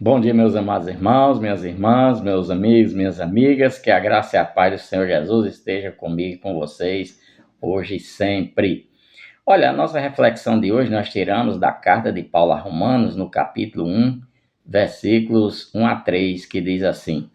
Bom dia, meus amados irmãos, minhas irmãs, meus amigos, minhas amigas, que a graça e a paz do Senhor Jesus esteja comigo e com vocês, hoje e sempre. Olha, a nossa reflexão de hoje nós tiramos da carta de Paulo a Romanos, no capítulo 1, versículos 1 a 3, que diz assim: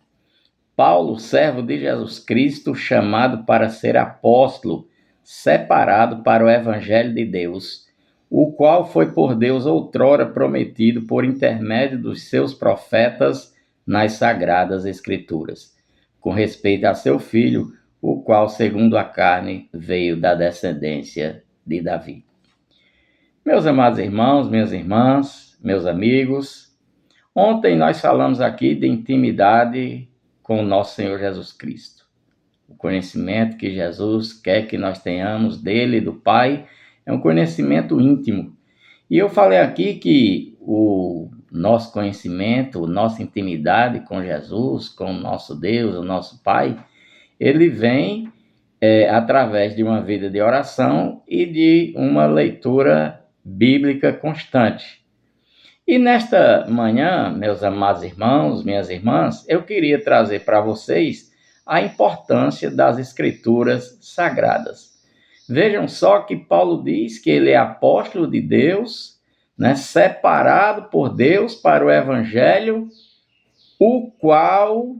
Paulo, servo de Jesus Cristo, chamado para ser apóstolo, separado para o evangelho de Deus, o qual foi por Deus outrora prometido por intermédio dos seus profetas nas sagradas Escrituras, com respeito a seu filho, o qual, segundo a carne, veio da descendência de Davi. Meus amados irmãos, minhas irmãs, meus amigos, ontem nós falamos aqui de intimidade com o nosso Senhor Jesus Cristo. O conhecimento que Jesus quer que nós tenhamos dele e do Pai é um conhecimento íntimo. E eu falei aqui que o nosso conhecimento, nossa intimidade com Jesus, com o nosso Deus, o nosso Pai, ele vem através de uma vida de oração e de uma leitura bíblica constante. E nesta manhã, meus amados irmãos, minhas irmãs, eu queria trazer para vocês a importância das Escrituras Sagradas. Vejam só que Paulo diz que ele é apóstolo de Deus, né, separado por Deus para o Evangelho, o qual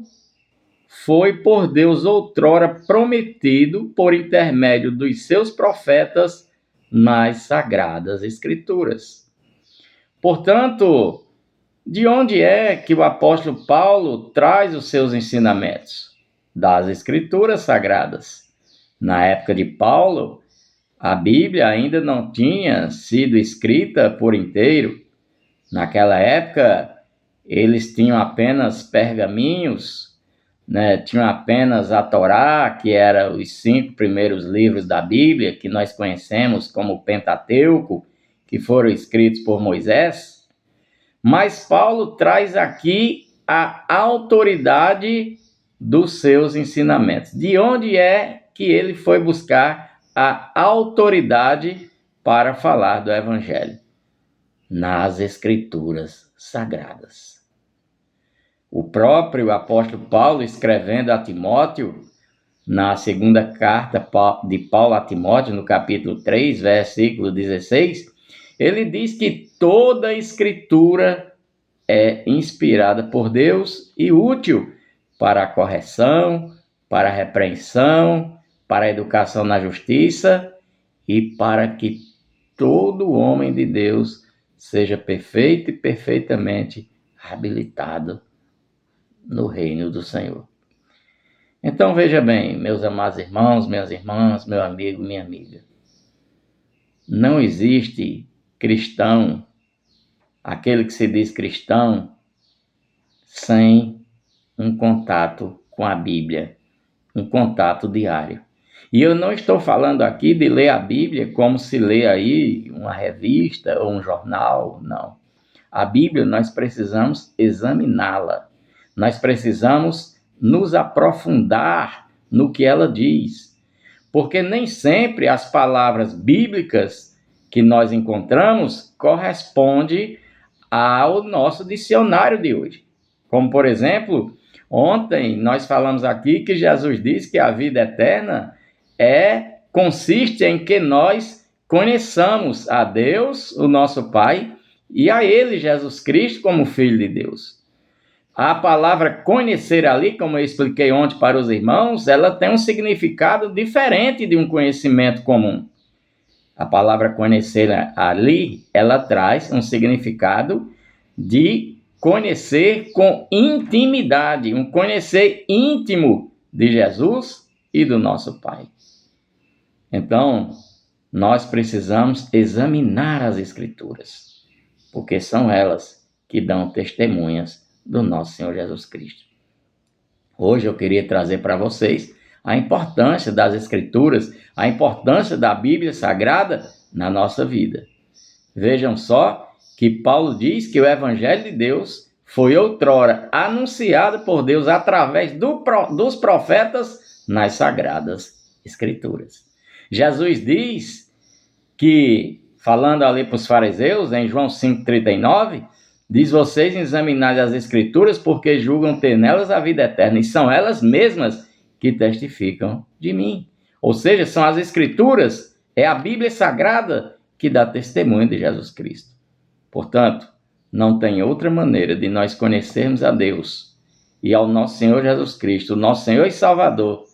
foi por Deus outrora prometido por intermédio dos seus profetas nas Sagradas Escrituras. Portanto, de onde é que o apóstolo Paulo traz os seus ensinamentos? Das Escrituras Sagradas. Na época de Paulo, a Bíblia ainda não tinha sido escrita por inteiro. Naquela época, eles tinham apenas pergaminhos, né? Tinham apenas a Torá, que era os 5 primeiros livros da Bíblia, que nós conhecemos como o Pentateuco, que foram escritos por Moisés. Mas Paulo traz aqui a autoridade dos seus ensinamentos. De onde é que ele foi buscar a autoridade para falar do Evangelho? Nas Escrituras Sagradas. O próprio apóstolo Paulo, escrevendo a Timóteo, na segunda carta de Paulo a Timóteo, no capítulo 3, versículo 16, ele diz que toda a Escritura é inspirada por Deus e útil para a correção, para a repreensão, para a educação na justiça e para que todo homem de Deus seja perfeito e perfeitamente habilitado no reino do Senhor. Então veja bem, meus amados irmãos, minhas irmãs, meu amigo, minha amiga. Não existe cristão, aquele que se diz cristão, sem um contato com a Bíblia, um contato diário. E eu não estou falando aqui de ler a Bíblia como se lê aí uma revista ou um jornal, não. A Bíblia nós precisamos examiná-la, nós precisamos nos aprofundar no que ela diz, porque nem sempre as palavras bíblicas que nós encontramos correspondem ao nosso dicionário de hoje. Como, por exemplo, ontem nós falamos aqui que Jesus diz que a vida eterna consiste em que nós conheçamos a Deus, o nosso Pai, e a Ele, Jesus Cristo, como Filho de Deus. A palavra conhecer ali, como eu expliquei ontem para os irmãos, ela tem um significado diferente de um conhecimento comum. A palavra conhecer ali, ela traz um significado de conhecer com intimidade, um conhecer íntimo de Jesus e do nosso Pai. Então, nós precisamos examinar as Escrituras, porque são elas que dão testemunhas do nosso Senhor Jesus Cristo. Hoje eu queria trazer para vocês a importância das Escrituras, a importância da Bíblia Sagrada na nossa vida. Vejam só que Paulo diz que o Evangelho de Deus foi outrora anunciado por Deus através dos profetas nas Sagradas Escrituras. Jesus diz que, falando ali para os fariseus, em João 5,39, Diz: vocês examinarem as Escrituras porque julgam ter nelas a vida eterna, e são elas mesmas que testificam de mim. Ou seja, são as Escrituras, é a Bíblia Sagrada que dá testemunho de Jesus Cristo. Portanto, não tem outra maneira de nós conhecermos a Deus e ao nosso Senhor Jesus Cristo, nosso Senhor e Salvador,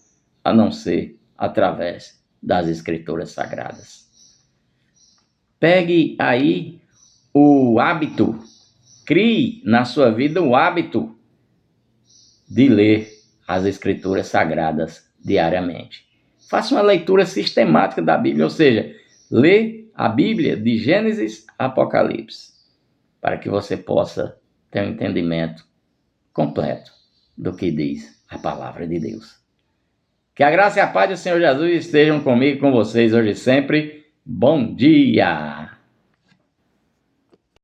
a não ser através das Escrituras Sagradas. Pegue aí o hábito, crie na sua vida o hábito de ler as Escrituras Sagradas diariamente. Faça uma leitura sistemática da Bíblia, ou seja, lê a Bíblia de Gênesis a Apocalipse, para que você possa ter um entendimento completo do que diz a palavra de Deus. Que a graça e a paz do Senhor Jesus estejam comigo e com vocês hoje e sempre. Bom dia!